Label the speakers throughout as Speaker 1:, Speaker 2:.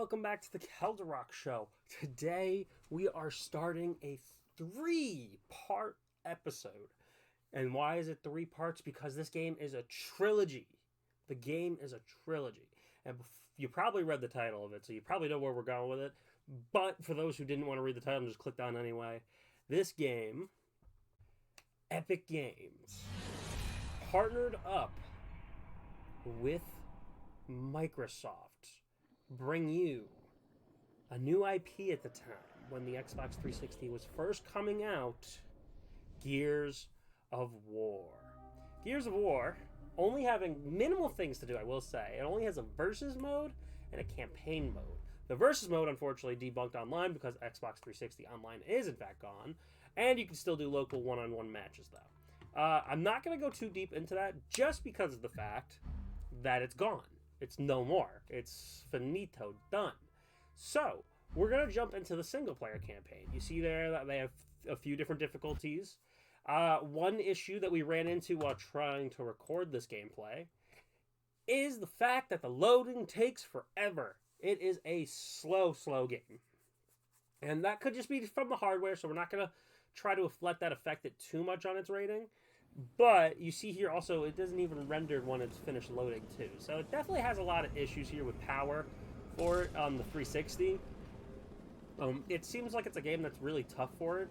Speaker 1: welcome back to the Kelderock Show. Today we are starting a 3-part episode. And why is it 3 parts? Because this game is a trilogy. The game is a trilogy. And you probably read the title of it, so you probably know where we're going with it. But for those who didn't want to read the title and just clicked on anyway, this game, Epic Games, partnered up with Microsoft, bring you a new IP at the time when the Xbox 360 was first coming out, Gears of War. Gears of War, only having minimal things to do, I will say. It only has a versus mode and a campaign mode. The versus mode, unfortunately, debunked online because Xbox 360 Online is, in fact, gone. And you can still do local one-on-one matches, though. I'm not going to go too deep into that just because of the fact that it's gone. It's no more. It's finito, done. So, we're going to jump into the single-player campaign. You see there that they have a few different difficulties. One issue that we ran into while trying to record this gameplay is the fact that the loading takes forever. It is a slow game. And that could just be from the hardware, so we're not going to try to let that affect it too much on its rating. But you see here also, it doesn't even render when it's finished loading too. So it definitely has a lot of issues here with power for it on the 360. It seems like it's a game that's really tough for it.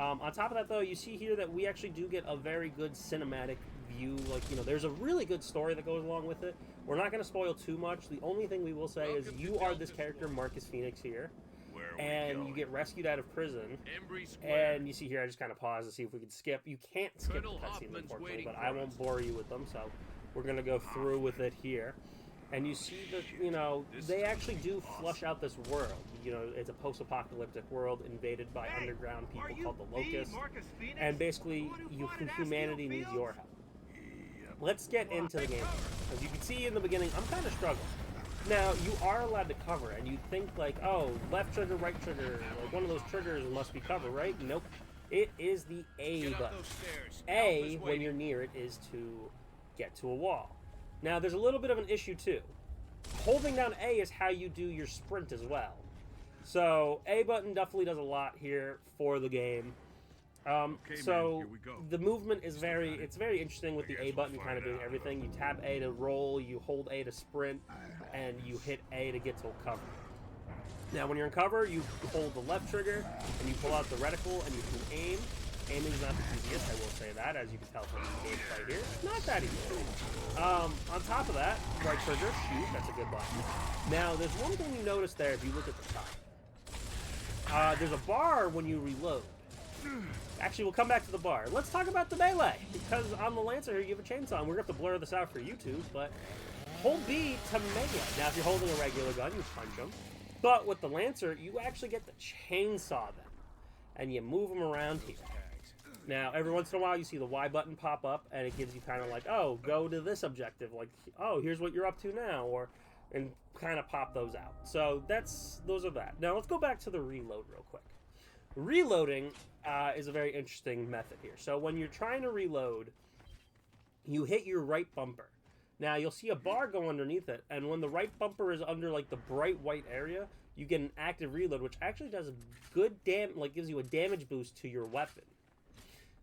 Speaker 1: On top of that, though, you see here that we actually do get a very good cinematic view. Like, you know, there's a really good story that goes along with it. We're not going to spoil too much. The only thing we will say is you are this character, Marcus Phoenix, here. And you get rescued out of prison. And you see here, I just kind of paused to see if we could skip. You can't skip the cutscenes, unfortunately, but I won't bore you with them. So we're going to go through with it here. And you see that, you know, they actually do flush out this world. You know, it's a post-apocalyptic world invaded by underground people called the Locusts. And basically, humanity needs your help. Let's get into the game. As you can see in the beginning, I'm kind of struggling. Now, you are allowed to cover, and you think like, oh, left trigger, right trigger, like one of those triggers must be cover, right? Nope. It is the A button. A, when you're near it, is to get to a wall. Now, there's a little bit of an issue, too. Holding down A is how you do your sprint as well. So, A button definitely does a lot here for the game. So, the movement is very interesting with the A button kind of doing everything. You tap A to roll, you hold A to sprint, and you hit A to get to a cover. Now, when you're in cover, you hold the left trigger, and you pull out the reticle, and you can aim. Aiming is not the easiest, I will say that, as you can tell from the gameplay here. It's not that easy. On top of that, right trigger, shoot, that's a good button. Now, there's one thing you notice there if you look at the top. There's a bar when you reload. Actually, we'll come back to the bar. Let's talk about the melee, because on the Lancer here, you have a chainsaw, and we're going to have to blur this out for YouTube, but hold B to melee. Now, if you're holding a regular gun, you punch them. But with the Lancer, you actually get the chainsaw them, and you move them around here. Now, every once in a while, you see the Y button pop up, and it gives you kind of like, oh, go to this objective. Like, oh, here's what you're up to now, and kind of pop those out. So those are that. Now, let's go back to the reload real quick. Reloading is a very interesting method here. So when you're trying to reload, you hit your right bumper. Now, you'll see a bar go underneath it, and when the right bumper is under, like, the bright white area, you get an active reload, which actually does a good gives you a damage boost to your weapon.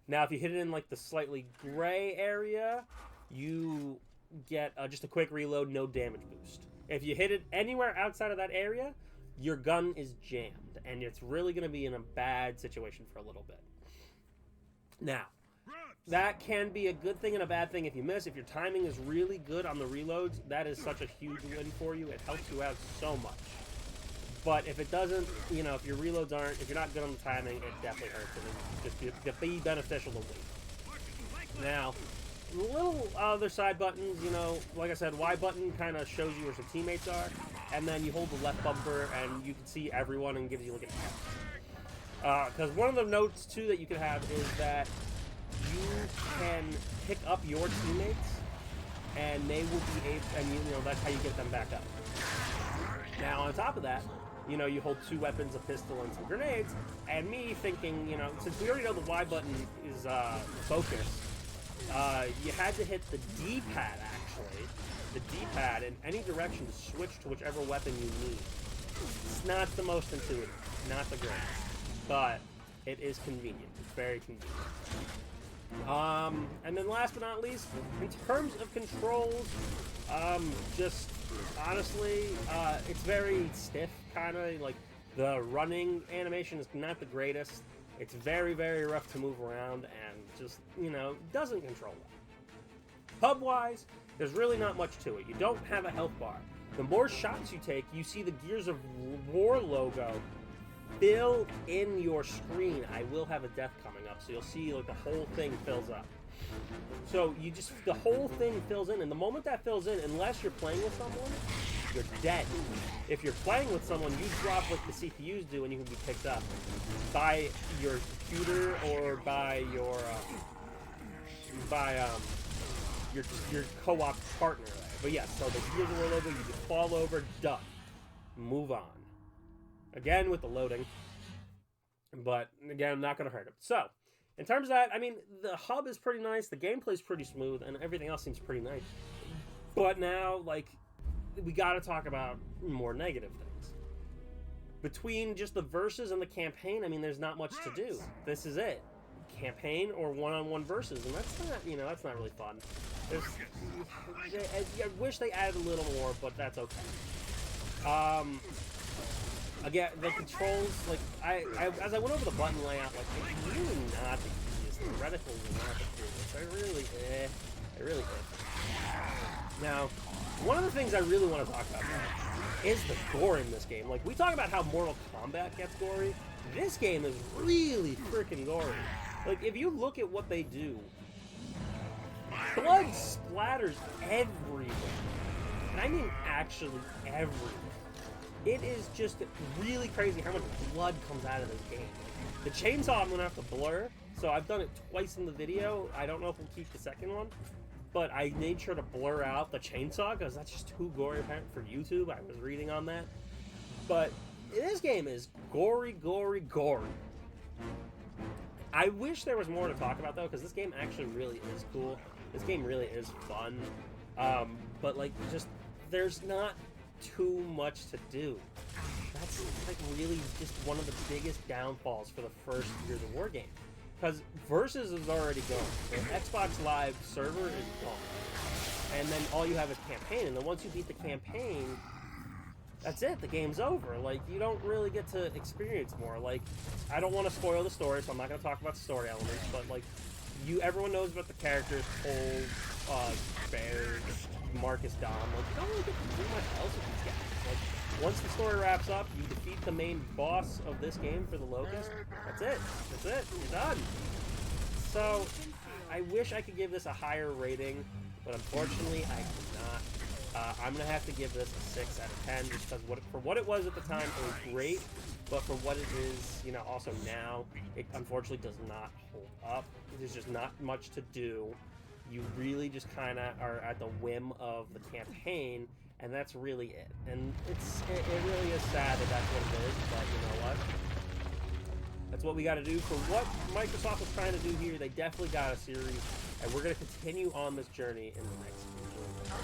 Speaker 1: Now, if you hit it in, like, the slightly gray area, you get just a quick reload, no damage boost. If you hit it anywhere outside of that area, your gun is jammed, and it's really going to be in a bad situation for a little bit. Now, that can be a good thing and a bad thing if you miss. If your timing is really good on the reloads, that is such a huge win for you. It helps you out so much. But if it doesn't, you know, if your reloads aren't, if you're not good on the timing, it definitely hurts. And just be beneficial to wait. Now, little other side buttons, you know, like I said, Y button kind of shows you where some teammates are. And then you hold the left bumper, and you can see everyone and gives you like a count. Because one of the notes, too, that you can have is that you can pick up your teammates, and they will be able, and you know, that's how you get them back up. Now, on top of that, you know, you hold 2 weapons, a pistol, and some grenades, and me thinking, you know, since we already know the Y button is focus, you had to hit the D-pad, actually. The D-pad in any direction to switch to whichever weapon you need. It's not the most intuitive, not the greatest, but it is convenient. It's very convenient. And then last but not least, in terms of controls, just honestly, it's very stiff, kind of. Like, the running animation is not the greatest. It's very, very rough to move around and just, you know, doesn't control well. Hub-wise, there's really not much to it. You don't have a health bar. The more shots you take, you see the Gears of War logo fill in your screen. I will have a death coming up, so you'll see like the whole thing fills up. So the whole thing fills in, and the moment that fills in, unless you're playing with someone, you're dead. If you're playing with someone, you drop like the CPUs do, and you can be picked up by your computer or by your co-op partner. But yes, so the Gears of War logo, you just fall over, done. Move on. Again with the loading, but again, I'm not going to hurt him. So, in terms of that, I mean, the hub is pretty nice, the gameplay's pretty smooth, and everything else seems pretty nice. But now, like, we got to talk about more negative things. Between just the verses and the campaign, I mean, there's not much to do. This is it. Campaign or one-on-one verses, and that's not, you know, that's not really fun. I wish they added a little more, but that's okay. Again, the controls, like, as I went over the button layout, like, it's really not the easiest. The reticles are not the coolest. They're really Now, one of the things I really want to talk about, though, is the gore in this game. Like, we talk about how Mortal Kombat gets gory. This game is really freaking gory. Like, if you look at what they do, blood splatters everywhere. And I mean actually everywhere. It is just really crazy how much blood comes out of this game. The chainsaw I'm going to have to blur, so I've done it twice in the video. I don't know if we'll keep the second one, but I made sure to blur out the chainsaw because that's just too gory apparent for YouTube. I was reading on that. But this game is gory, gory, gory. I wish there was more to talk about, though, because this game actually really is cool. This game really is fun. But, like, just, there's not too much to do. That's, like, really just one of the biggest downfalls for the first Gears of War game. Because Versus is already gone. The Xbox Live server is gone. And then all you have is campaign. And then once you beat the campaign, that's it. The game's over. Like, you don't really get to experience more. Like, I don't want to spoil the story, so I'm not going to talk about the story elements. But, like, everyone knows about the characters, Cole, Bear, Marcus, Dom. Like, you don't really get to do much else with these guys. Like, once the story wraps up, you defeat the main boss of this game for the Locust. That's it. That's it. You're done. So, I wish I could give this a higher rating, but unfortunately, I cannot. I'm going to have to give this a 6 out of 10, just because for what it was at the time, it was great, but for what it is, you know, also now, it unfortunately does not hold up. There's just not much to do. You really just kind of are at the whim of the campaign, and that's really it. And it really is sad that that's what it is, but you know what? That's what we got to do. For what Microsoft was trying to do here, they definitely got a series, and we're going to continue on this journey in the next video.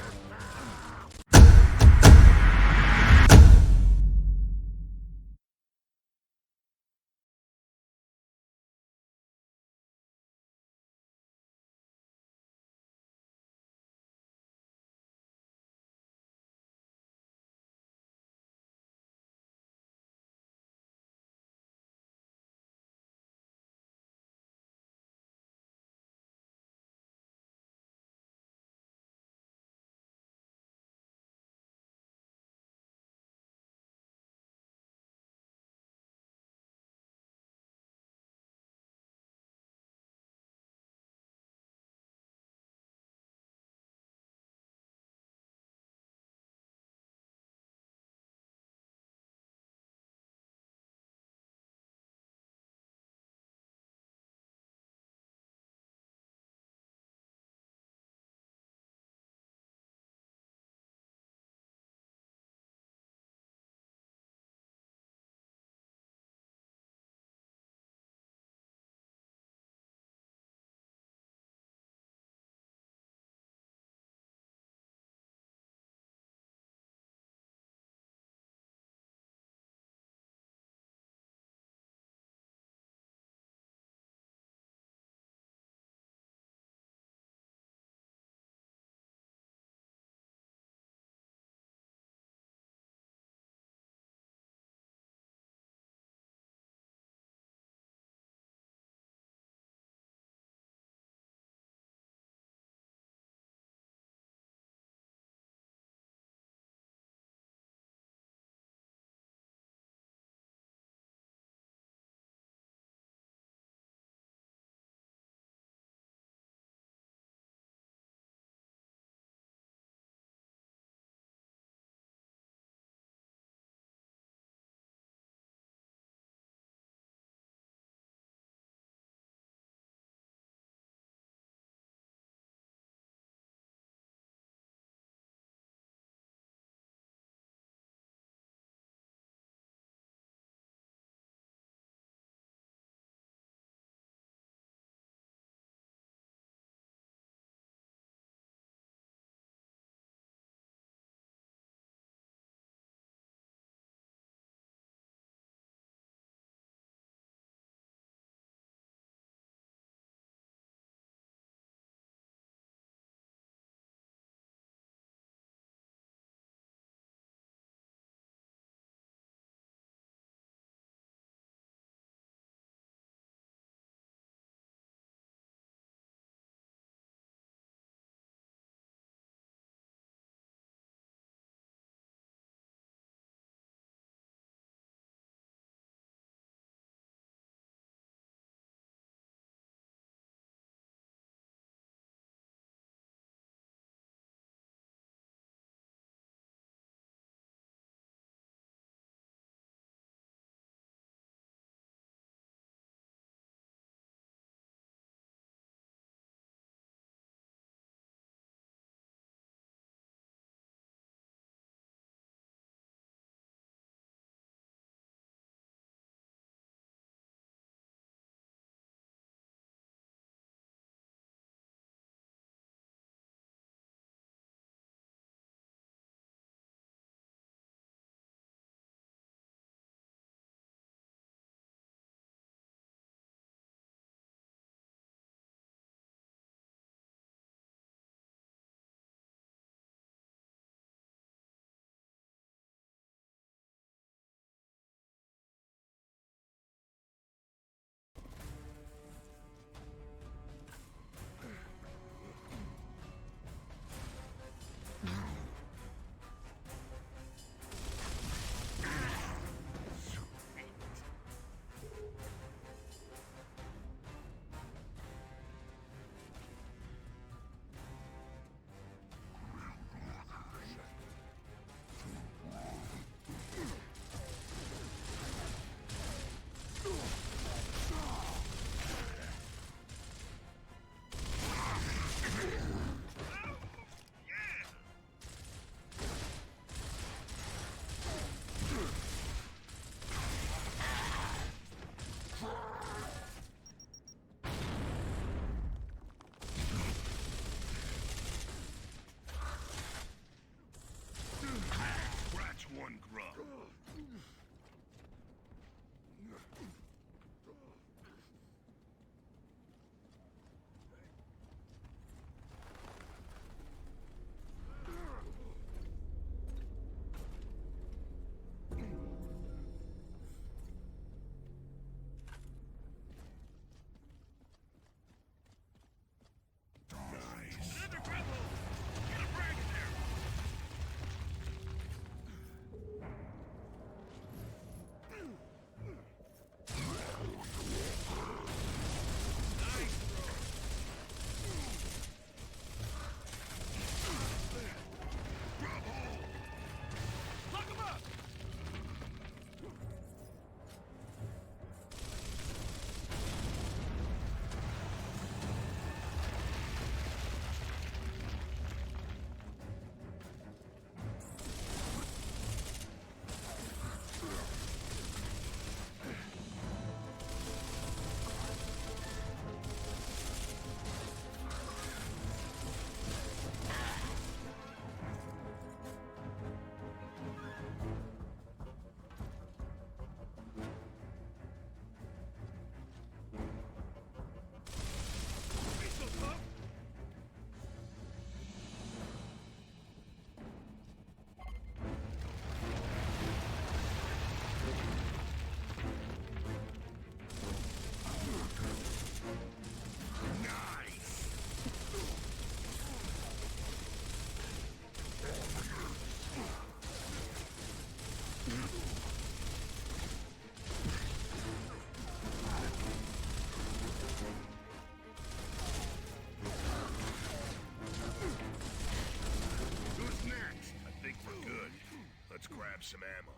Speaker 2: some ammo.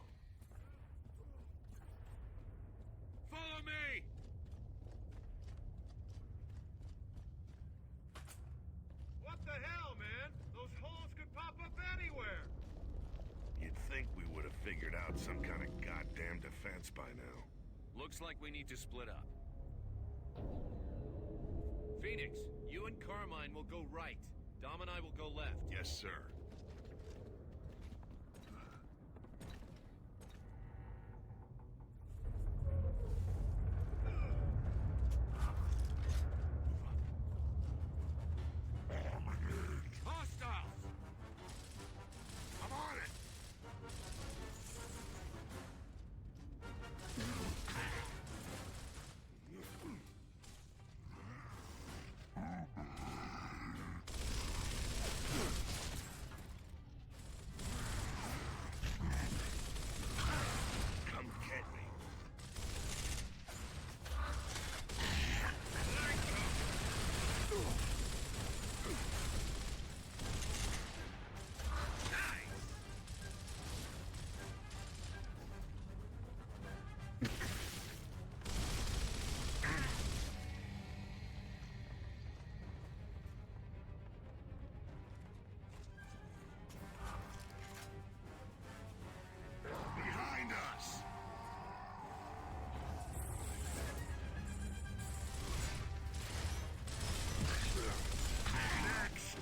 Speaker 3: Follow me! What the hell, man? Those holes could pop up anywhere!
Speaker 2: You'd think we would have figured out some kind of goddamn defense by now.
Speaker 3: Looks like we need to split up. Phoenix, you and Carmine will go right. Dom and I will go left.
Speaker 2: Yes, sir.
Speaker 3: Hostiles!
Speaker 2: I'm on it! Come get me. Behind us! Next!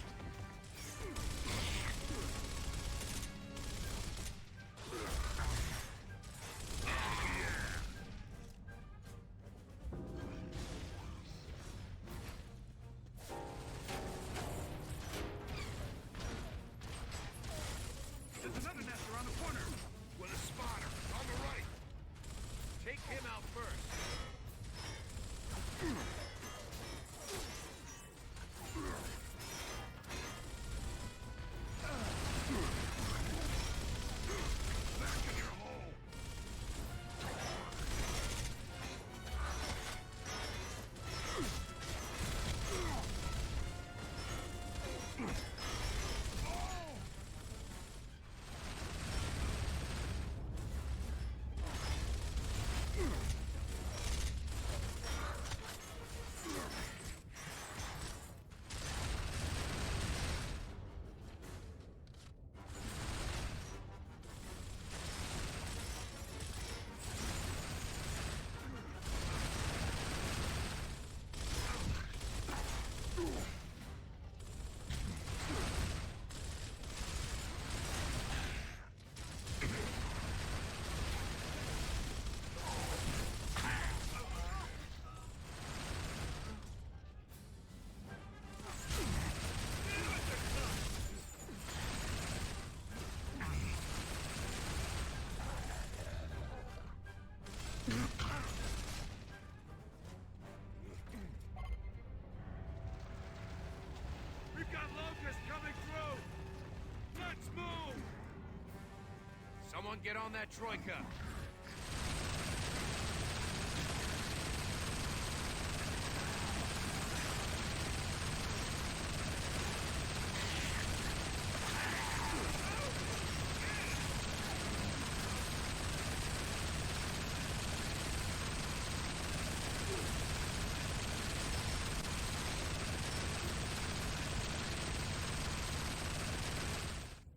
Speaker 3: There's another nest around the corner!
Speaker 2: With a spotter, on the right!
Speaker 3: Take him out first.
Speaker 2: Back in your hole!
Speaker 3: We've got locusts coming through! Let's move! Someone get on that troika!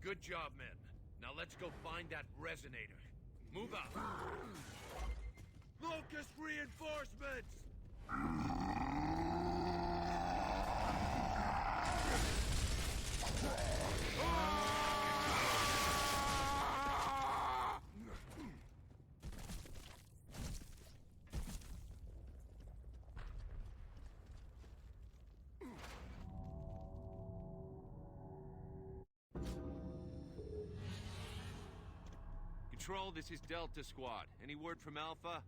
Speaker 3: Good job, men. Now let's go find that resonator. Move out. Locust reinforcements! Control, this is Delta Squad. Any word from Alpha?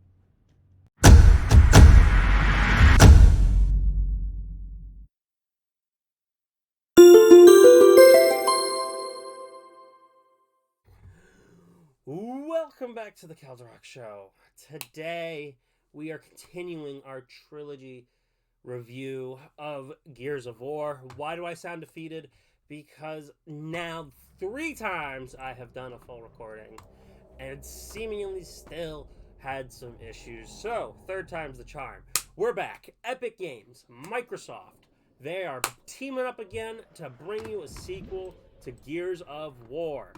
Speaker 1: Welcome back to the Calderock Show. Today, we are continuing our trilogy review of Gears of War. Why do I sound defeated? Because now 3 times I have done a full recording. and seemingly still had some issues. So, third time's the charm. We're back. Epic Games, Microsoft. They are teaming up again to bring you a sequel to Gears of War.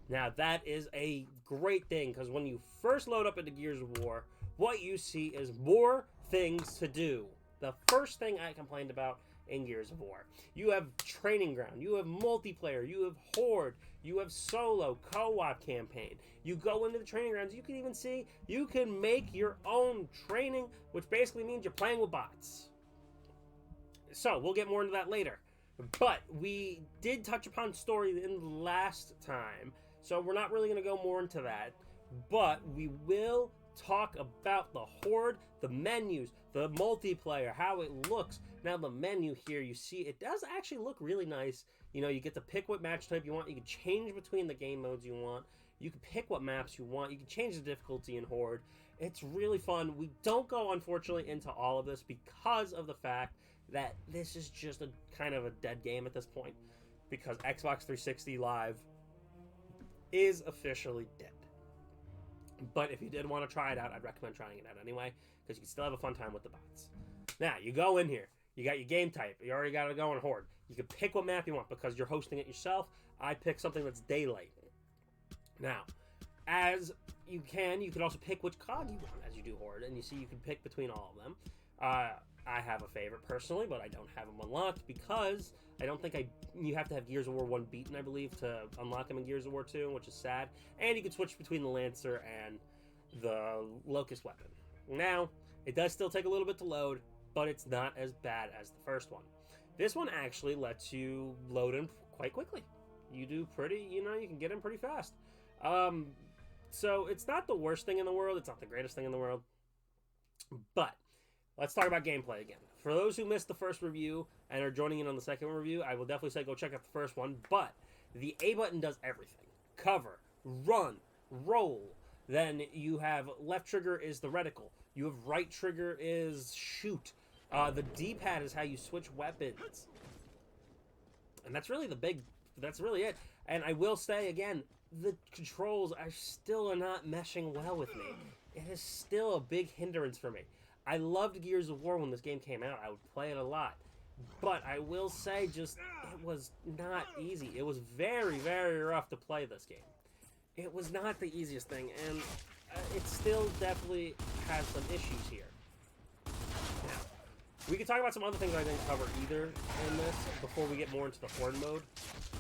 Speaker 1: Now, that is a great thing, because when you first load up into Gears of War, what you see is more things to do. The first thing I complained about in Gears of War. You have training ground, you have multiplayer, you have horde, you have solo, co-op campaign. You go into the training grounds, you can even see you can make your own training, which basically means you're playing with bots. So, we'll get more into that later. But we did touch upon story in the last time, so we're not really going to go more into that. But we will talk about the horde, the menus, the multiplayer, how it looks. Now the menu here, you see, it does actually look really nice. You know, you get to pick what match type you want. You can change between the game modes you want. You can pick what maps you want. You can change the difficulty in horde. It's really fun. We don't go, unfortunately, into all of this because of the fact that this is just a kind of a dead game at this point, because Xbox 360 Live is officially dead. But if you did want to try it out, I'd recommend trying it out anyway, because you can still have a fun time with the bots. Now, you go in here. You got your game type. You already got to go in Horde. You can pick what map you want because you're hosting it yourself. I pick something that's daylight. Now, as you can also pick which COG you want as you do Horde, and you see you can pick between all of them. I have a favorite personally, but I don't have them unlocked because I don't think you have to have Gears of War 1 beaten, I believe, to unlock them in Gears of War 2, which is sad. And you can switch between the Lancer and the Locust weapon. Now, it does still take a little bit to load, but it's not as bad as the first one. This one actually lets you load in quite quickly. You do pretty, you can get in pretty fast. So it's not the worst thing in the world. It's not the greatest thing in the world. But let's talk about gameplay again. For those who missed the first review and are joining in on the second review, I will definitely say go check out the first one. But the A button does everything. Cover, run, roll. Then you have left trigger is the reticle. You have right trigger is shoot. The D-pad is how you switch weapons. And that's really that's really it. And I will say again, the controls are still not meshing well with me. It is still a big hindrance for me. I loved Gears of War when this game came out. I would play it a lot. But I will say it was not easy. It was very, very rough to play this game. It was not the easiest thing, and it still definitely has some issues here. Now, we can talk about some other things I didn't cover either in this before we get more into the Horde mode.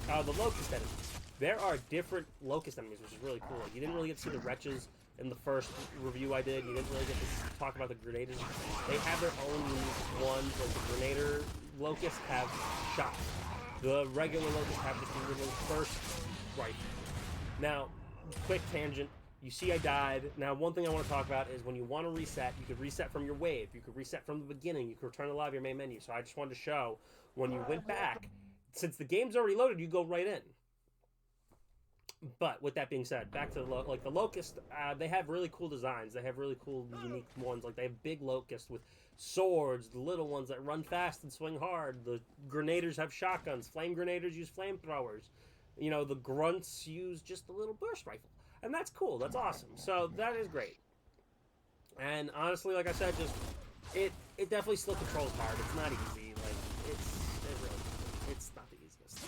Speaker 1: The Locust enemies. There are different Locust enemies, which is really cool. You didn't really get to see the Wretches in the first review I did. You didn't really get to talk about the Grenaders. They have their own unique ones. Like the Grenader Locusts have shots. The regular Locusts have just a little burst rifle. Now, quick tangent. You see I died. Now, one thing I want to talk about is when you want to reset, you could reset from your wave. You could reset from the beginning. You could return to live your main menu. So I just wanted to show when you went back, since the game's already loaded, you go right in. But with that being said, back to the Locust, they have really cool designs. They have really cool, unique ones. Like they have big Locusts with swords, the little ones that run fast and swing hard. The Grenaders have shotguns. Flame Grenaders use flamethrowers. The Grunts use just a little burst rifle. And that's cool. That's awesome. So that is great. And honestly, like I said, it definitely still controls hard. It's not easy. Like it's not the easiest.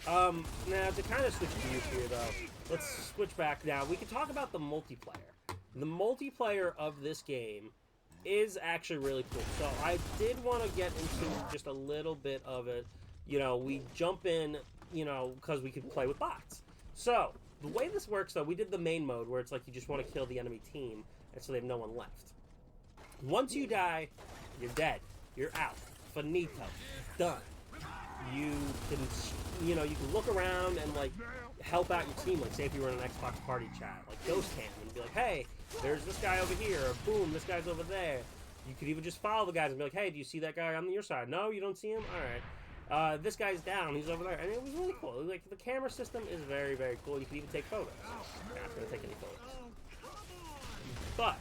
Speaker 1: Now to kind of switch gears here though, let's switch back now. We can talk about the multiplayer. The multiplayer of this game is actually really cool. So I did want to get into just a little bit of it. We jump in, because we can play with bots. So the way this works though, we did the main mode where it's like you just want to kill the enemy team, and so they have no one left. Once you die, you're dead. You're out. Finito. Done. You can, you can look around and like help out your team. Like say if you were in an Xbox party chat, like Ghost Cam, and be like, hey, there's this guy over here, or boom, this guy's over there. You could even just follow the guys and be like, hey, do you see that guy on your side? No, you don't see him? All right. This guy's down. He's over there. And it was really cool. Like the camera system is very, very cool. You can even take photos. I'm not going to take any photos. But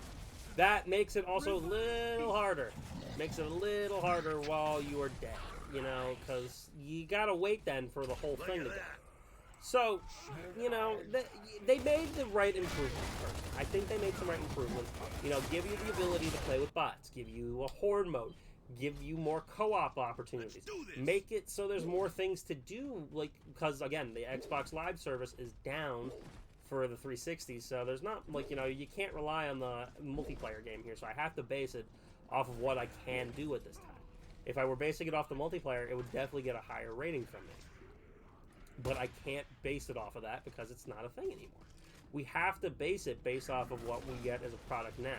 Speaker 1: that makes it also a little harder. Makes it a little harder while you are dead. Because you gotta wait then for the whole thing to go. So, they made the right improvements first. I think they made some right improvements. Give you the ability to play with bots, give you a horde mode, give you more co-op opportunities, make it so there's more things to do. Like, because again, the Xbox Live service is down for the 360, so there's not you can't rely on the multiplayer game here. So I have to base it off of what I can do at this time. If I were basing it off the multiplayer, it would definitely get a higher rating from me. But I can't base it off of that because it's not a thing anymore. We have to base it based off of what we get as a product now.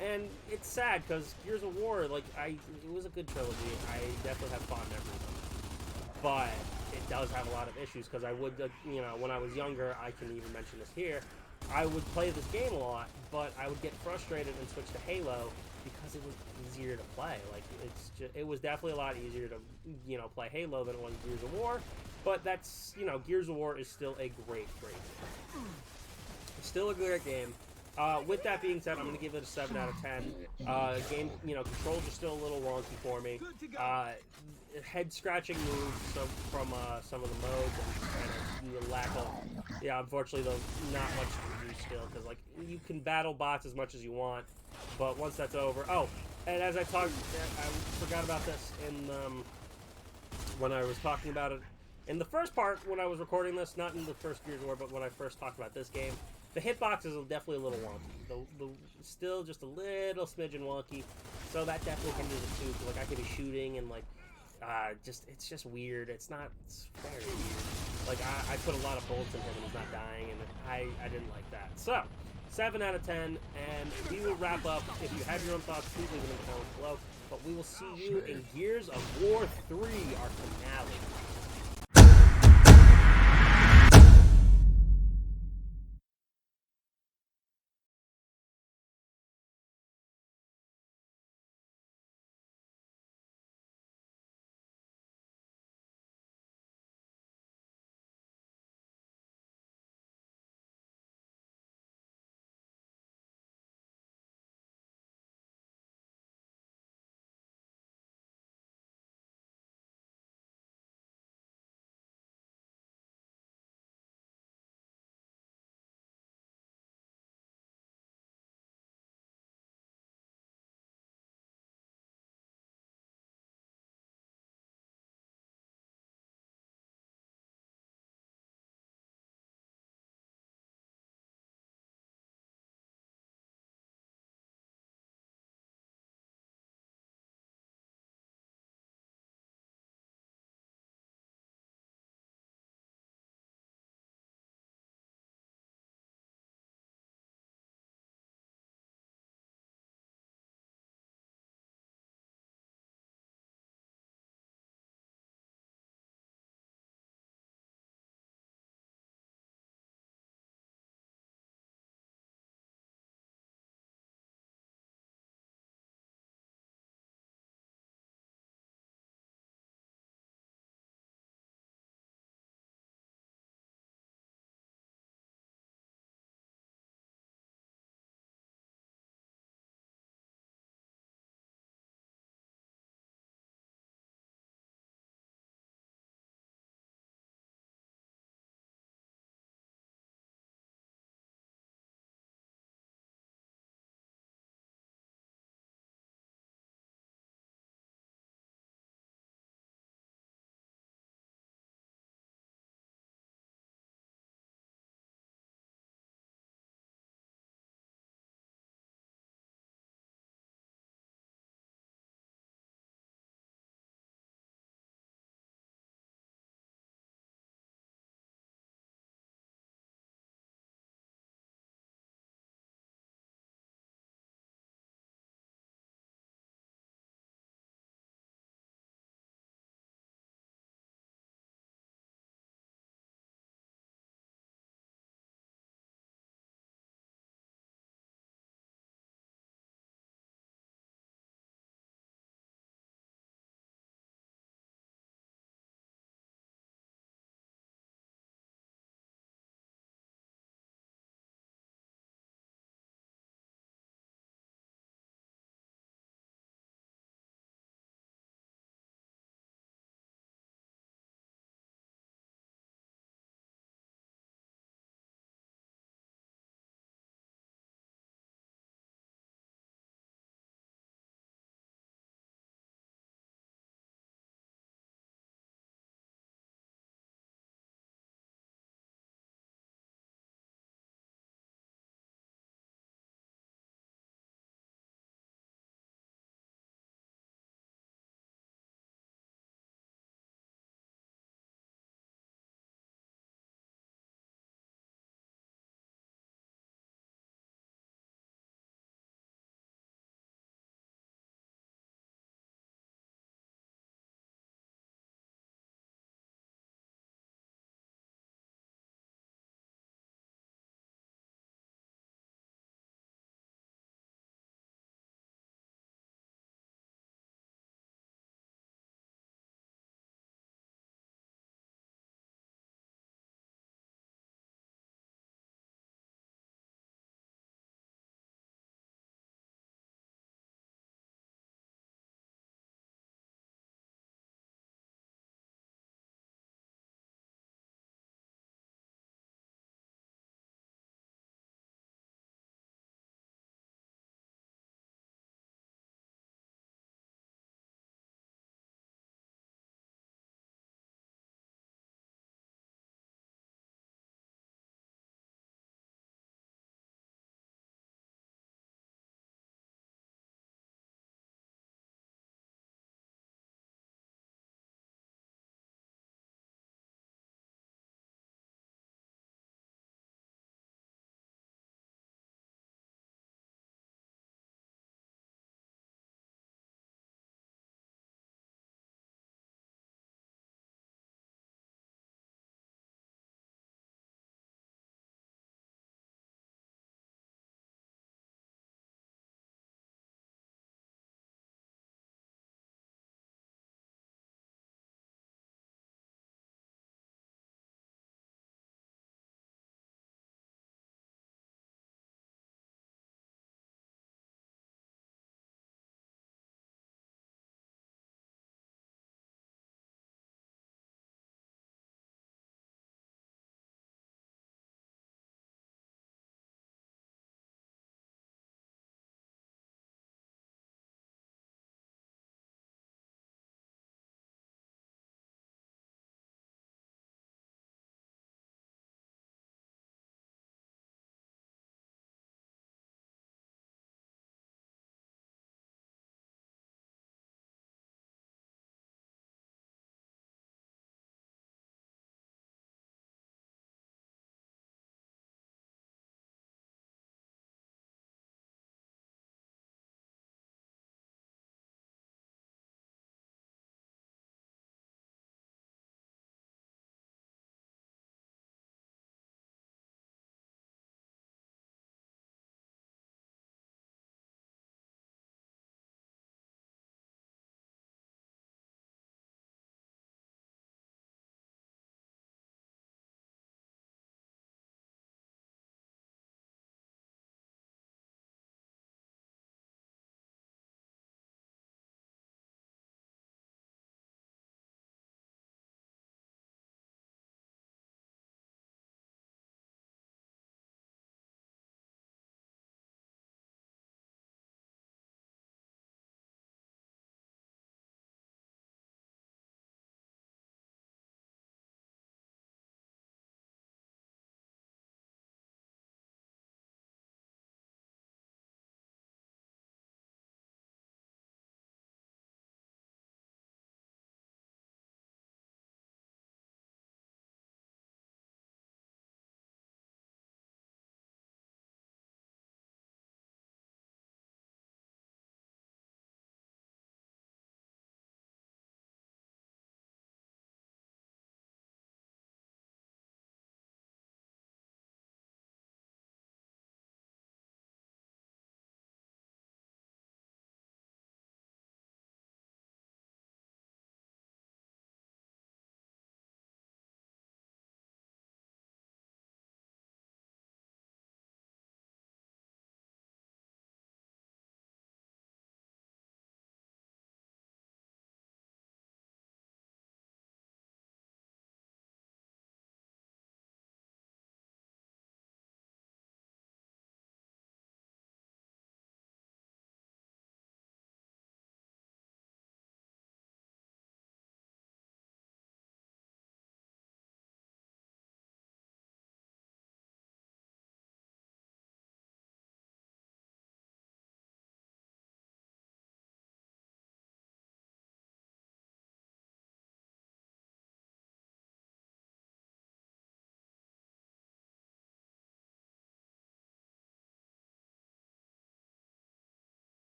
Speaker 1: And it's sad because Gears of War, it was a good trilogy. I definitely have fond memories of it. But it does have a lot of issues because I would, when I was younger, I can even mention this here, I would play this game a lot, but I would get frustrated and switch to Halo because it was easier to play. It was definitely a lot easier to, play Halo than it was Gears of War. But that's, Gears of War is still a great game. Still a great game. With that being said, I'm going to give it a 7 out of 10. Game, controls are still a little wonky for me. Head-scratching moves from some of the modes and the lack of, unfortunately, not much to do still. Because, you can battle bots as much as you want, but once that's over... Oh, and as I forgot about this when I was talking about it in the first part, when I was recording this, not in the first Gears of War, but when I first talked about this game, the hitboxes are definitely a little wonky. Still just a little smidgen wonky, so that definitely hinders it too. Cause, I could be shooting and it's just weird. It's very weird. I put a lot of bullets in him and he's not dying, and I didn't like that. So 7 out of 10, and we will wrap up. If you have your own thoughts, please leave them in the comments below. But we will see you in Gears of War 3, our finale.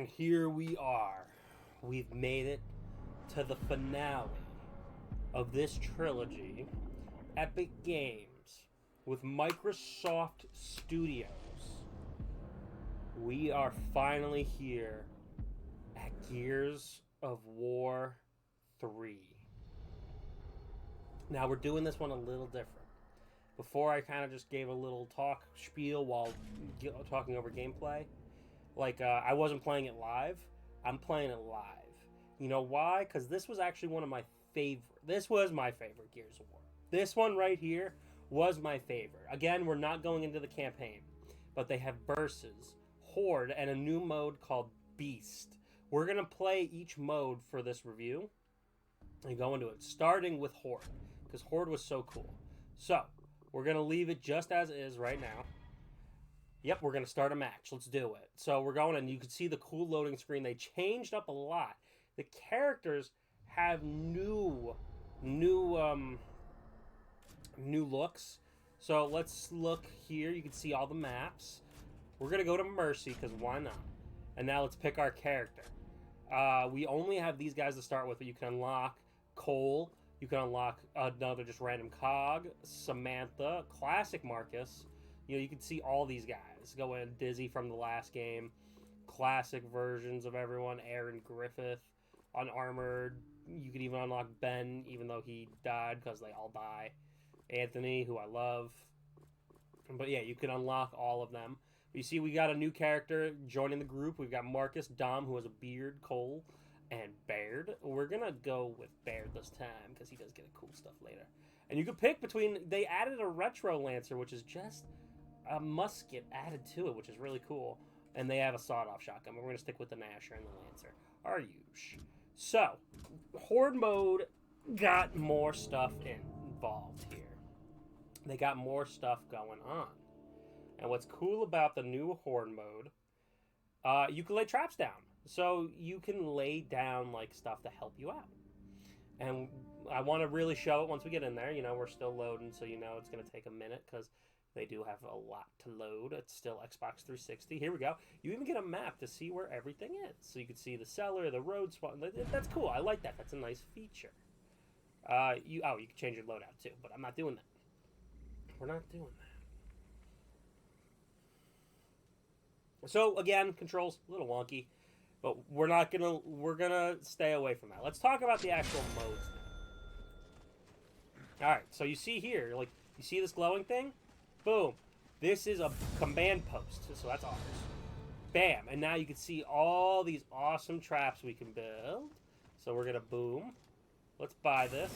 Speaker 1: And here we are. We've made it to the finale of this trilogy. Epic Games with Microsoft Studios. We are finally here at Gears of War 3. Now we're doing this one a little different. Before I kind of just gave a little spiel while talking over gameplay. Like, I wasn't playing it live. I'm playing it live. You know why? Because this was actually one of my favorite. This was my favorite Gears of War. This one right here was my favorite. Again, we're not going into the campaign. But they have versus, Horde, and a new mode called Beast. We're going to play each mode for this review. And go into it. Starting with Horde. Because Horde was so cool. So, we're going to leave it just as it is right now. Yep, we're going to start a match. Let's do it. So we're going, and you can see the cool loading screen. They changed up a lot. The characters have new looks. So let's look here. You can see all the maps. We're going to go to Mercy, because why not? And now let's pick our character. We only have these guys to start with, but you can unlock Cole. You can unlock another just random cog, Samantha, classic Marcus. You know, you can see all these guys. Go in, Dizzy from the last game. Classic versions of everyone. Aaron Griffith, unarmored. You could even unlock Ben, even though he died, because they all die. Anthony, who I love. But yeah, you can unlock all of them. You see, we got a new character joining the group. We've got Marcus, Dom, who has a beard, Cole, and Baird. We're going to go with Baird this time, because he does get cool stuff later. And you can pick between... They added a Retro Lancer, which is just a musket added to it, which is really cool. And they have a sawed-off shotgun. But we're going to stick with the Gnasher and the Lancer. Aryush. So, Horde mode got more stuff involved here. They got more stuff going on. And what's cool about the new Horde mode, you can lay traps down. So you can lay down like stuff to help you out. And I want to really show it once we get in there. You know, we're still loading, so you know it's going to take a minute because they do have a lot to load. It's still Xbox 360. Here we go. You even get a map to see where everything is. So you can see the cellar, the road spot. That's cool. I like that. That's a nice feature. You can change your loadout too, but I'm not doing that. We're not doing that. So again, controls a little wonky, but we're gonna stay away from that. Let's talk about the actual modes now. All right, so you see here, like you see this glowing thing, boom. This is a command post, so that's ours. Bam, and now you can see all these awesome traps we can build. So we're gonna boom. Let's buy this.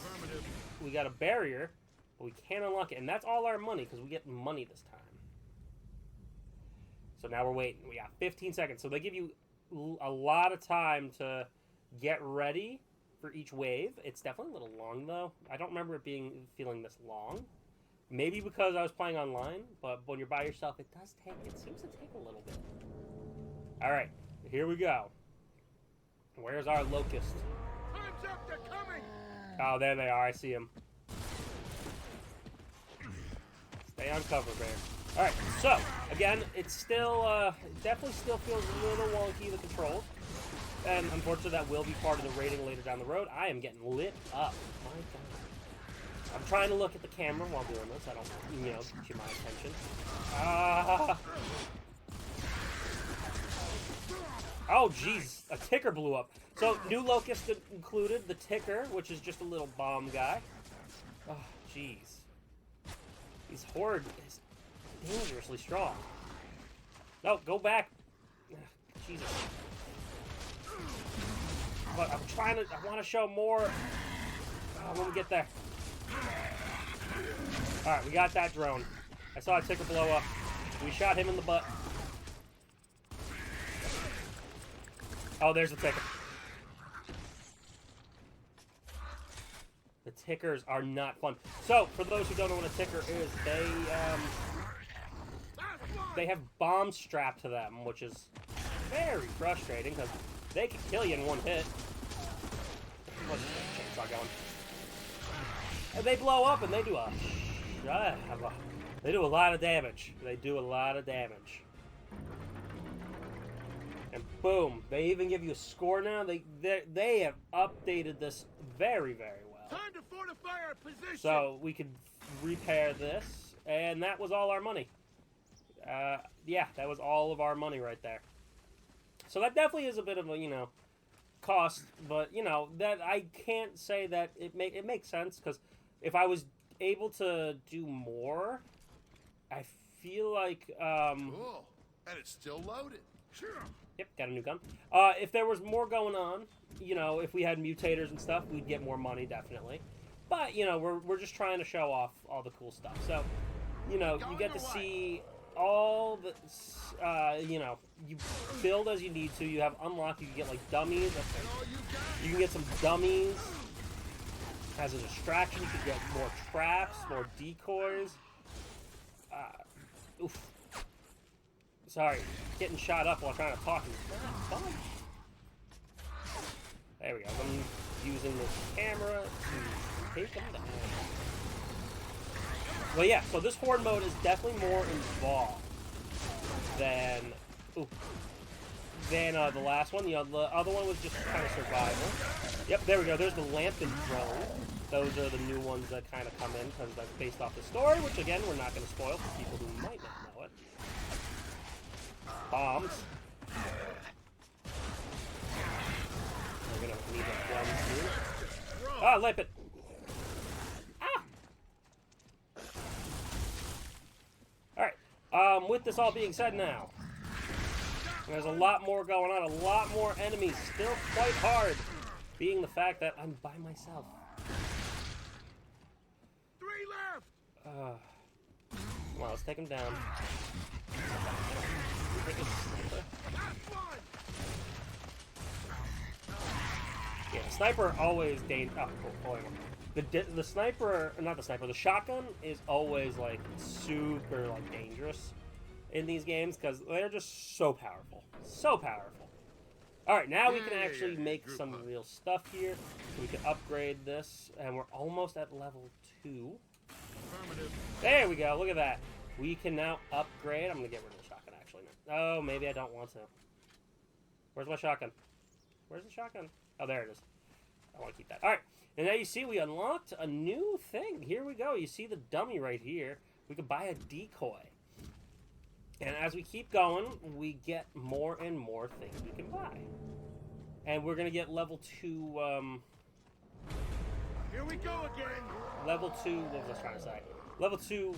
Speaker 1: We got a barrier, but we can't unlock it, and that's all our money because we get money this time. So now we're waiting. We got 15 seconds. So they give you a lot of time to get ready for each wave. It's definitely a little long, though. I don't remember it feeling this long. Maybe because I was playing online, but when you're by yourself, it seems to take a little bit. All right, here we go. Where's our locust?
Speaker 3: Time's up, they're coming!
Speaker 1: Oh, there they are. I see them. Stay on cover, Bear. Alright, so, again, it's still, definitely still feels a little wonky, the controls. And unfortunately, that will be part of the rating later down the road. I am getting lit up. My God. I'm trying to look at the camera while doing this. I don't, get you my attention. Oh, jeez. A ticker blew up. So, new locust included. The ticker, which is just a little bomb guy. Oh, jeez. These Horde is dangerously strong. No, go back. Jesus. But I want to show more when we get there. Alright, we got that drone. I saw a ticker blow up. We shot him in the butt. Oh, there's the ticker. The tickers are not fun. So, for those who don't know what a ticker is, they have bombs strapped to them, which is very frustrating because they can kill you in one hit. What's the chainsaw going? And they blow up and they do a lot of damage. They do a lot of damage. And boom, they even give you a score now. They have updated this very, very well.
Speaker 3: Time to fortify our position.
Speaker 1: So we could repair this, and that was all our money. Yeah, that was all of our money right there. So that definitely is a bit of a, you know, cost, but, you know, that I can't say that it makes sense, because if I was able to do more, I feel like,
Speaker 3: Cool. And it's still loaded. Sure.
Speaker 1: Yep, got a new gun. If there was more going on, you know, if we had mutators and stuff, we'd get more money, definitely. But, you know, we're just trying to show off all the cool stuff. So, you know, you get to see all the, you know, you build as you need to. You have unlocked, you can get, like, dummies. You can get some dummies as a distraction. You can get more traps, more decoys. Oof. Sorry, getting shot up while trying to talk is not fun. There we go. I'm using this camera to take them down. Well, yeah, so this horde mode is definitely more involved than the last one. You know, the other one was just kind of survival. Yep, there we go. There's the lamp and drone. Those are the new ones that kind of come in because that's based off the story, which, again, we're not going to spoil for people who might not know it. Bombs. We're going to need that one, too. Ah, lamp it. Alright, with this all being said now, there's a lot more going on, a lot more enemies, still quite hard, being the fact that I'm by myself.
Speaker 3: 3 left!
Speaker 1: Come on, let's take him down. Yeah, the sniper always dangerous. Oh, cool. The sniper, not the sniper, the shotgun is always, like, super, like, dangerous in these games because they're just so powerful. So powerful. Alright, now we can actually make some real stuff here. So we can upgrade this, and we're almost at level 2. There we go, look at that. We can now upgrade. I'm going to get rid of the shotgun, actually. Oh, maybe I don't want to. Where's my shotgun? Where's the shotgun? Oh, there it is. I want to keep that. Alright. And now you see we unlocked a new thing. Here we go. You see the dummy right here. We can buy a decoy. And as we keep going, we get more and more things we can buy. And we're going to get level 2,
Speaker 3: Here we go again.
Speaker 1: Level 2, what was I trying to say? Level 2,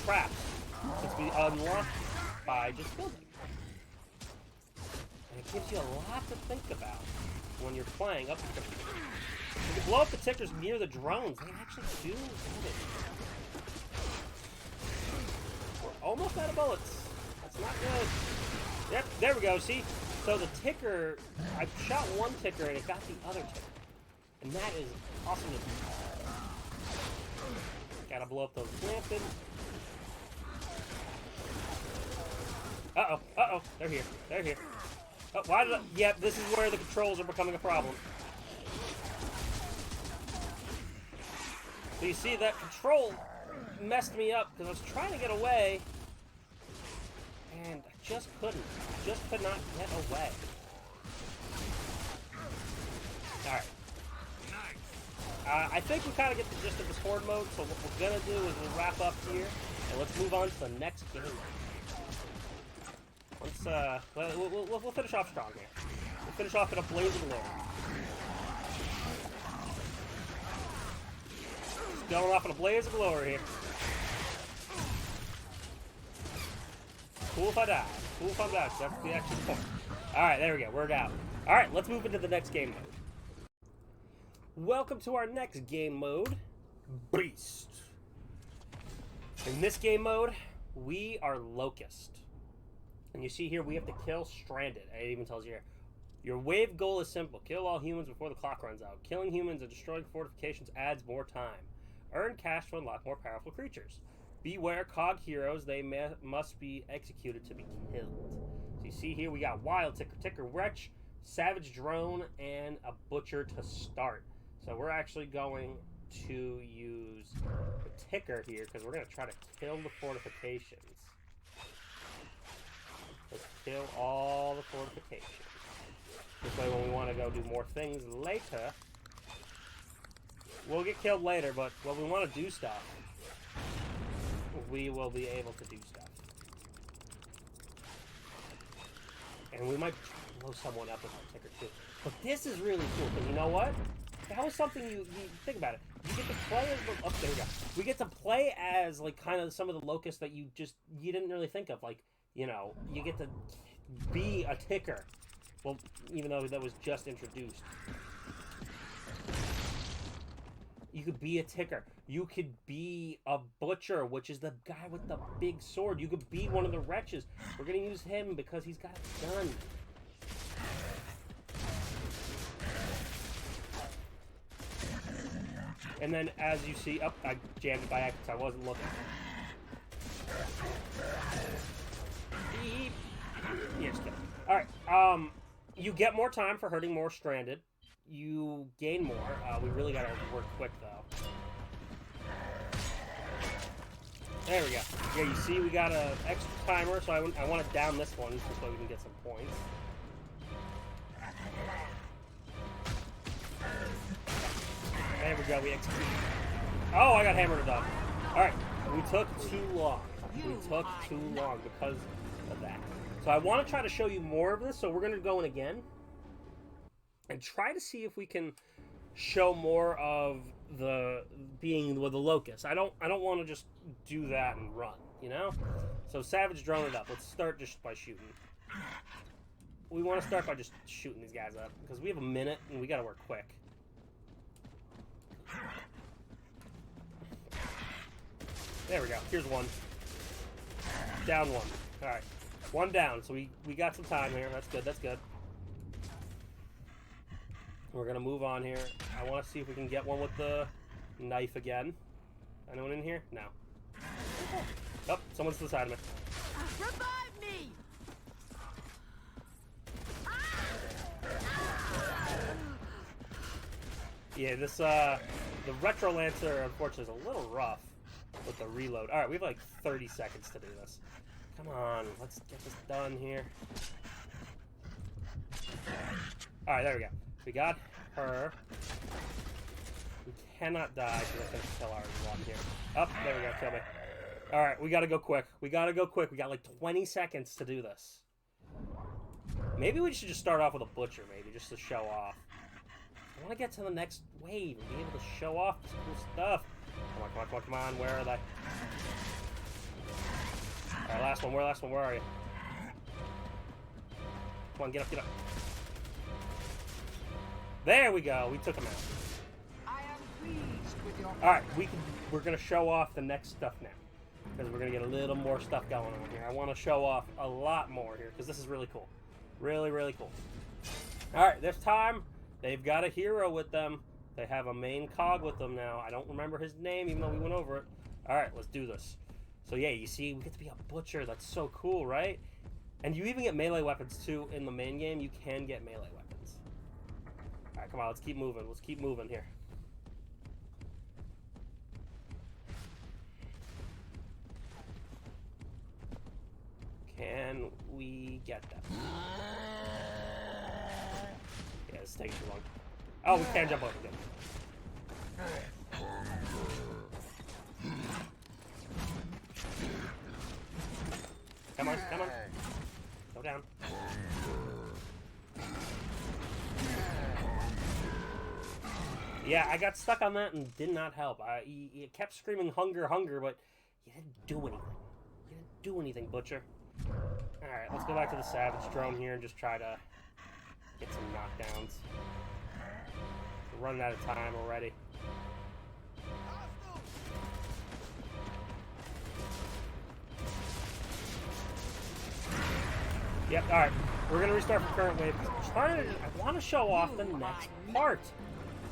Speaker 1: traps. Since we unlocked by just building. And it gives you a lot to think about when you're playing up the tickers. You can blow up the tickers near the drones. They actually do damage. We're almost out of bullets. That's not good. Yep, there we go. See? So the ticker, I shot one ticker and it got the other ticker. And that is awesome to see. Gotta blow up those rampant. Uh-oh, uh-oh. They're here. They're here. Oh, why did I... Yep, this is where the controls are becoming a problem. So you see, that control messed me up because I was trying to get away. And I just couldn't. I just could not get away. Alright. I think we kind of get the gist of this horde mode, so what we're going to do is we'll wrap up here, and let's move on to the next game. We'll finish off strong here. We'll finish off in a blaze of glory. Just going off in a blaze of glory here. Cool if I die. Cool if I die. That's the actual point. Alright, there we go. We're out. Alright, let's move into the next game mode. Welcome to our next game mode, Beast. In this game mode, we are Locust. And you see here, we have to kill Stranded. It even tells you here. Your wave goal is simple. Kill all humans before the clock runs out. Killing humans and destroying fortifications adds more time. Earn cash to unlock more powerful creatures. Beware cog heroes. They must be executed to be killed. So you see here, we got Wild Ticker, Ticker Wretch, Savage Drone, and a Butcher to start. So we're actually going to use the Ticker here because we're going to try to kill the fortifications. Let's kill all the fortifications. This way, when we want to go do more things later, we'll get killed later, but when we want to do stuff, we will be able to do stuff. And we might blow someone up with our ticker too. But this is really cool, because you know what? That was something you think about it. You get to play as the, oh, there we go. We get to play as like kind of some of the locusts that you didn't really think of. Like, you know, you get to be a ticker. Well, even though that was just introduced. You could be a ticker. You could be a butcher, which is the guy with the big sword. You could be one of the wretches. We're going to use him because he's got a gun. And then, as you see... Oh, I jammed it by accident. I wasn't looking. Beep. Yeah, just kidding. Alright, you get more time for hurting more stranded. You gain more. We really gotta work quick, though. There we go. Yeah, you see we got an extra timer, so I want to down this one just so we can get some points. There we go, we executed. Oh, I got hammered to death. Alright, we took too long. We took too long because of that. So I want to try to show you more of this, so we're going to go in again and try to see if we can show more of the being with the locust. I don't want to just do that and run, you know? So Savage, drone it up. Let's start just by shooting. We want to start by just shooting these guys up because we have a minute and we got to work quick. There we go. Here's one. Down one. Alright. One down. So we got some time here. That's good. That's good. We're going to move on here. I want to see if we can get one with the knife again. Anyone in here? No. Oh, someone's to the side of me.
Speaker 4: Revive me!
Speaker 1: Yeah, this, the Retro Lancer, unfortunately, is a little rough with the reload. Alright, we have like 30 seconds to do this. Come on, let's get this done here. Alright, there we go. We got her. We cannot die because I think kill our one here. Oh, there we go, kill me. Alright, we gotta go quick. We gotta go quick. We got like 20 seconds to do this. Maybe we should just start off with a butcher, maybe, just to show off. I want to get to the next wave and be able to show off this cool stuff. Come on, come on, come on, come on. Where are they? Alright, last one. Where are you? Come on, get up, get up. There we go. We took him out.
Speaker 4: I am pleased with your...
Speaker 1: Alright, we're going to show off the next stuff now. Because we're going to get a little more stuff going on here. I want to show off a lot more here, because this is really cool. Really, really cool. Alright, this time, they've got a hero with them. They have a main cog with them now. I don't remember his name, even though we went over it. Alright, let's do this. So yeah, you see, we get to be a butcher. That's so cool, right? And you even get melee weapons, too. In the main game, you can get melee weapons. Alright, come on, let's keep moving. Let's keep moving here. Can we get that? Yeah, this takes too long. Oh, we can't jump over them. Come on, come on. Go down. Yeah, I got stuck on that and did not help. You kept screaming hunger, hunger, but you didn't do anything. You didn't do anything, Butcher. Alright, let's go back to the Savage drone here and just try to get some knockdowns. We're running out of time already. Yep, alright. We're going to restart from current wave. I want to show off the next part.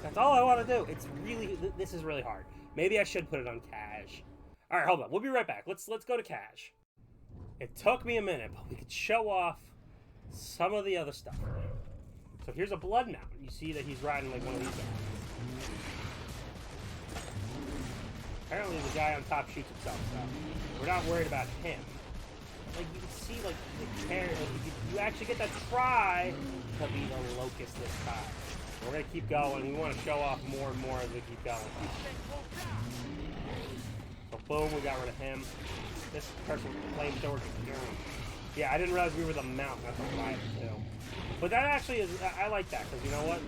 Speaker 1: That's all I want to do. It's really, this is really hard. Maybe I should put it on cash. Alright, hold on. We'll be right back. Let's go to cash. It took me a minute, but we could show off some of the other stuff. So here's a blood mount. You see that he's riding like one of these guys. Apparently the guy on top shoots himself, so we're not worried about him. like you can see like the care, like, you actually get to try to be the locust this time. We're gonna keep going. We want to show off more and more as we keep going. So boom, we got rid of him. This person with the flamethrower. Yeah, I didn't realize we were the mount, not the rider too. But that actually is, I like that, because you know what?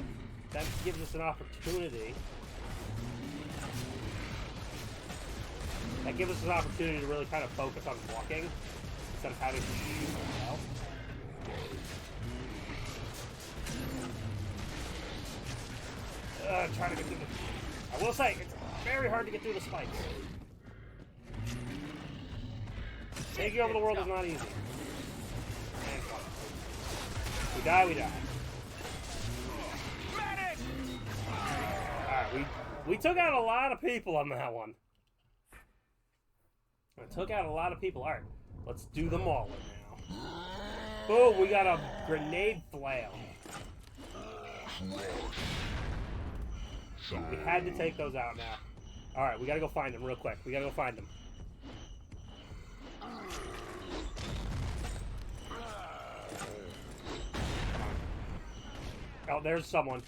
Speaker 1: That gives us an opportunity. That gives us an opportunity to really kind of focus on walking instead of having to shoot ourselves. Trying to get through the... I will say, it's very hard to get through the spikes. Taking over the world is not easy. We die, we die. Alright, we took out a lot of people on that one. I took out a lot of people. Alright, let's do them all now. Boom, we got a grenade flail. We had to take those out now. Alright, we gotta go find them real quick. We gotta go find them. Oh, there's someone.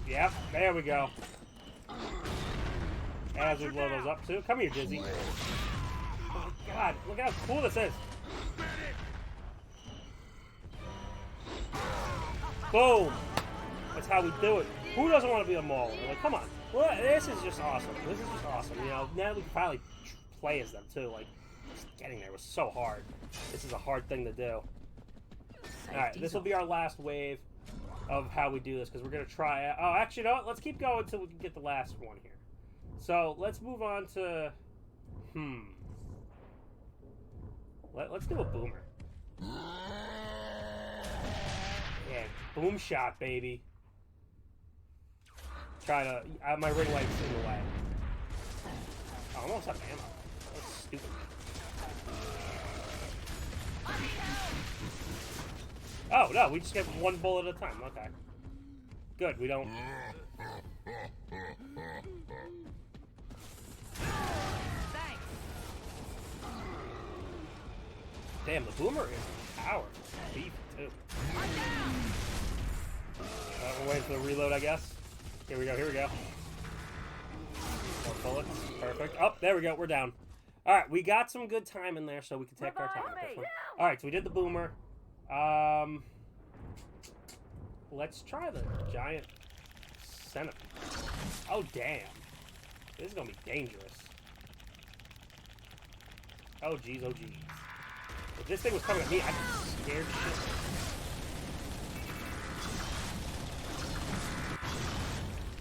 Speaker 1: Yep, there we go. As we blow those up too. Come here, Dizzy. Oh my god, look how cool this is. Boom! That's how we do it. Who doesn't want to be a mauler? Like, come on. Well, this is just awesome. This is just awesome. You know, now we can finally play as them too. Like, just getting there was so hard. This is a hard thing to do. Alright, this will be our last wave of how we do this, because we're going to try... Oh, actually, no, let's keep going until we can get the last one here. So, let's move on to... Let's do a boomer. Yeah, boom shot, baby. Try to... my ring light's in the way. Oh, I almost have ammo. That was stupid. Oh, no, we just get one bullet at a time. Okay. Good, we don't... Damn, the boomer is powerful. Beef, too. We're waiting for the reload, I guess. Here we go, here we go. More bullets. Perfect. Oh, there we go, we're down. Alright, we got some good time in there, so we can take our time with this one. Alright, so we did the boomer. Let's try the giant centipede. Oh, damn. This is gonna be dangerous. Oh, jeez, oh, jeez. If this thing was coming at me, I'd be scared shit.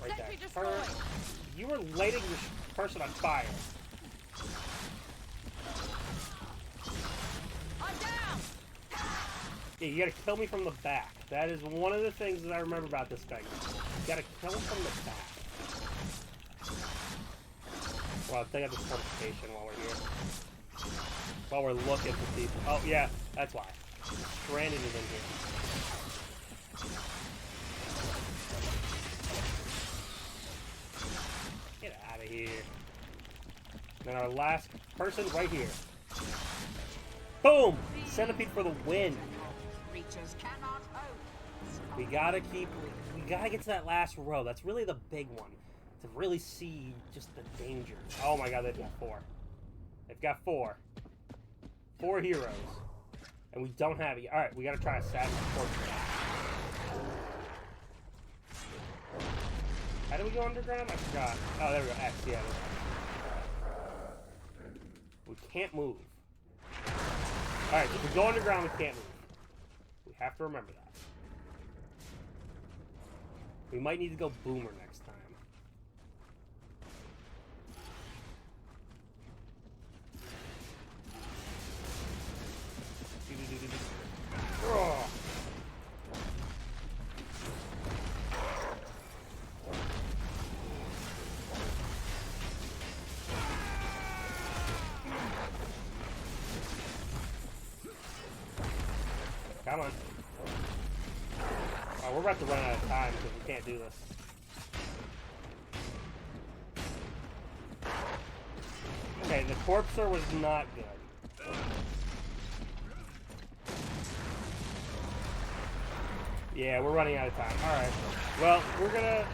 Speaker 1: Right there. You were lighting this person on fire. Yeah, you gotta kill me from the back. That is one of the things that I remember about this thing. You gotta kill him from the back. Well, I'll take out this fortification while we're here. While we're looking for people. Oh, yeah, that's why. Stranded is in here. Get out of here. Then our last person right here. Boom! Centipede for the win. We gotta get to that last row. That's really the big one. To really see just the danger. Oh my god, they've got 4. They've got 4. 4 heroes. And we don't have it. Alright, we gotta try a savage portrait. How do we go underground? I forgot. Oh, there we go. X, yeah. We can't move. Alright, if we go underground, we can't move. We have to remember that. We might need to go boomer next time. Oh. Come on. Oh, we're about to run out of time because we can't do this. Okay, Corpser was not good. Yeah, we're running out of time. All right. Well, we're gonna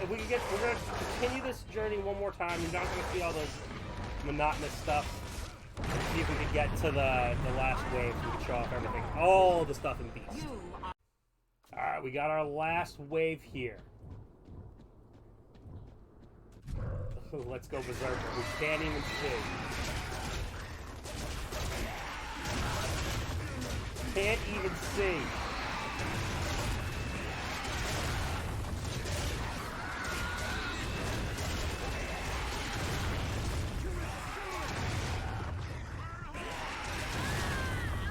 Speaker 1: continue this journey one more time. You're not gonna see all this monotonous stuff. See if we can get to the last wave so we can show off everything, all the stuff in Beast. All right, we got our last wave here. Let's go berserker. We can't even see. Can't even see.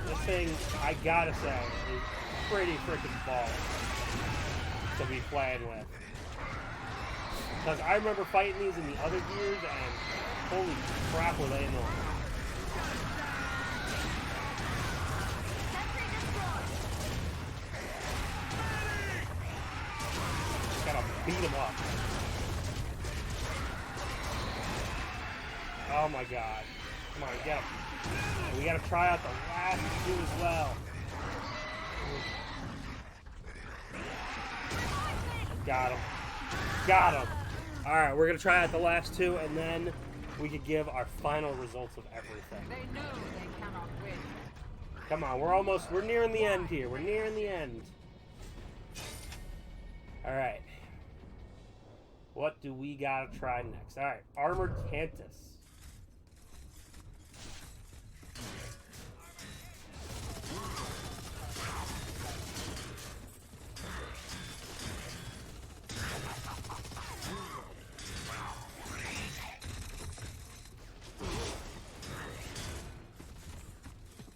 Speaker 1: This thing, I gotta say, is pretty freaking baller to be playing with. Because I remember fighting these in the other Gears, and holy crap, were they annoying. Gotta beat them up. Oh my god. Come on, get him. And we gotta try out the last two as well. Got him. Got him. Alright, we're gonna try out the last two, and then we could give our final results of everything.
Speaker 4: They know they cannot win.
Speaker 1: Come on, we're nearing the end here. We're nearing the end. Alright. What do we gotta try next? Alright, Armored Cantus.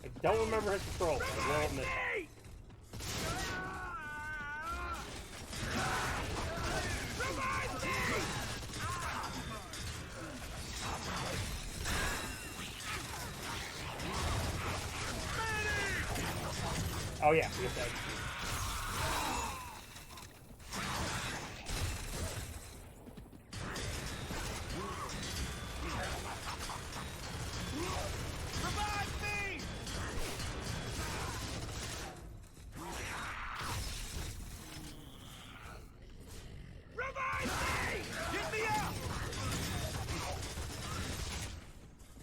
Speaker 1: I don't remember his controls. I will admit that. Oh yeah, we get that.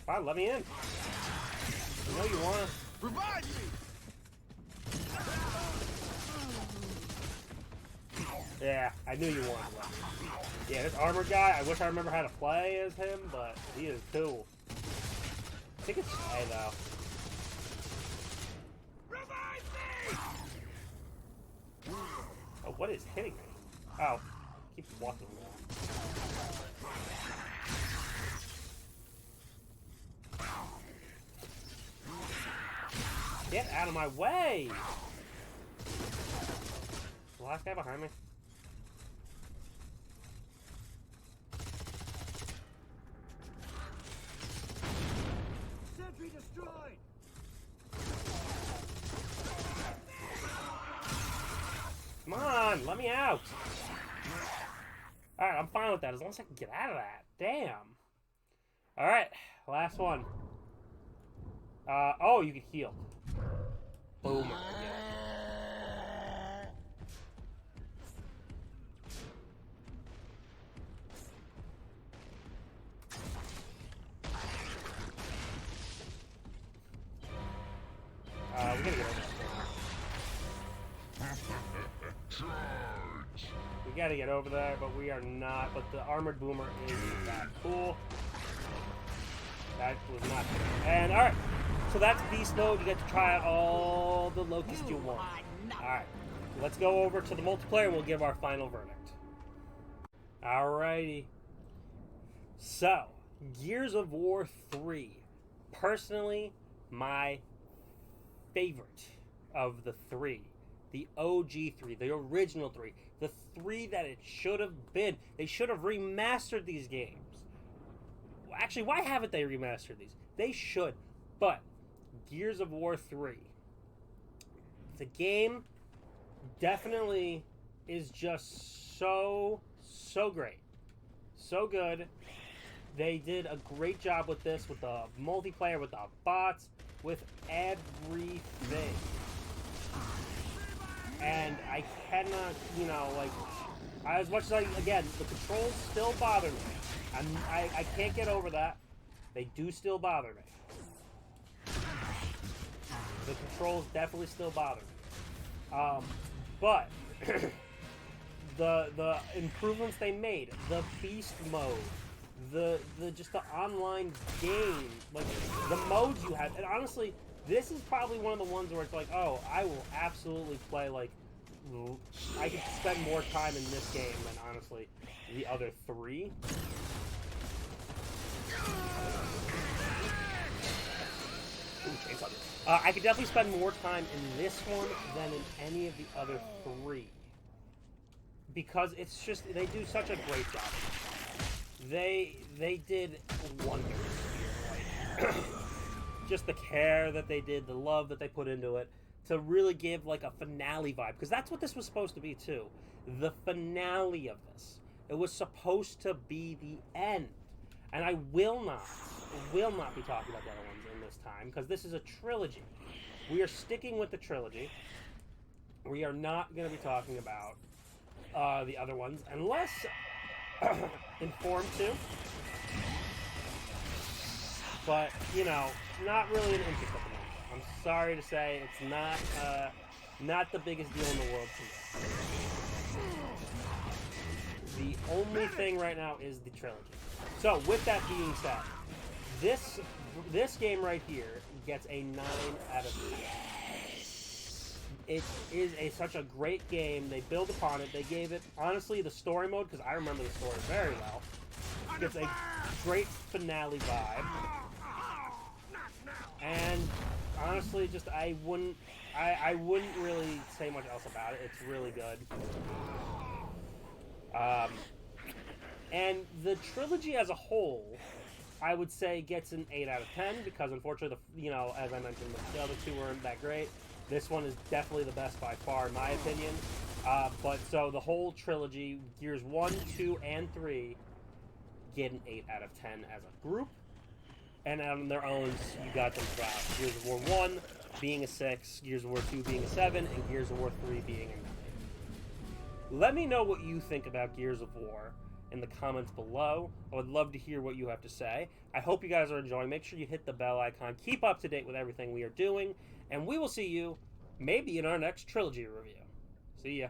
Speaker 1: Fine, let me in. You know you wanna.
Speaker 3: Revive me!
Speaker 1: Yeah, I knew you wanted one. Yeah, this armored guy, I wish I remember how to play as him, but he is cool. I think it's A though.
Speaker 3: Revive me!
Speaker 1: Oh, what is hitting me? Oh, keep walking now. Get out of my way! The last guy behind me.
Speaker 4: Sentry destroyed.
Speaker 1: Come on, let me out! Alright, I'm fine with that, as long as I can get out of that. Damn. Alright, last one. Oh, you can heal. Boomer. We gotta get over there. We gotta get over there, but we are not. But the armored boomer is that cool. That was not good. And alright, so that's beast mode. You get to try out all the locusts you want. Alright, let's go over to the multiplayer and we'll give our final verdict. Alrighty. So, Gears of War 3. Personally, my favorite of the three. The OG 3, the original 3. The 3 that it should have been. They should have remastered these games. Actually, why haven't they remastered these? They should. But, Gears of War 3. The game definitely is just so great. So good. They did a great job with this, with the multiplayer, with the bots, with everything. And I cannot, you know, like, as much as again, the controls still bother me. I can't get over that. They do still bother me. The controls definitely still bother me. But the improvements they made, the beast mode, the just the online game, like the modes you had, and honestly, this is probably one of the ones where it's like, oh, I will absolutely play, like, I could spend more time in this game than, honestly, the other three. I could definitely spend more time in this one than in any of the other three. Because it's just, they do such a great job. They did wonders. Just the care that they did, the love that they put into it, to really give like a finale vibe. Because that's what this was supposed to be too. The finale of this. It was supposed to be the end. And I will not be talking about the other ones in this time, because this is a trilogy. We are sticking with the trilogy. We are not going to be talking about the other ones, unless informed to. But, you know, not really an interest at the moment. I'm sorry to say, it's not the biggest deal in the world to me. The only thing right now is the trilogy. So, with that being said, this game right here gets a 9 out of 10. It is such a great game. They build upon it. They gave it, honestly, the story mode, because I remember the story very well. It's a great finale vibe. And honestly, just I wouldn't really say much else about it. It's really good. And the trilogy as a whole, I would say gets an 8 out of 10, because unfortunately, as I mentioned, the other two weren't that great. This one is definitely the best by far, in my opinion. But so the whole trilogy, Gears 1, 2, and 3, get an 8 out of 10 as a group. And on their own, you got them throughout. Gears of War 1 being a 6, Gears of War 2 being a 7, and Gears of War 3 being a 9. Let me know what you think about Gears of War in the comments below. I would love to hear what you have to say. I hope you guys are enjoying. Make sure you hit the bell icon. Keep up to date with everything we are doing. And we will see you maybe in our next trilogy review. See ya.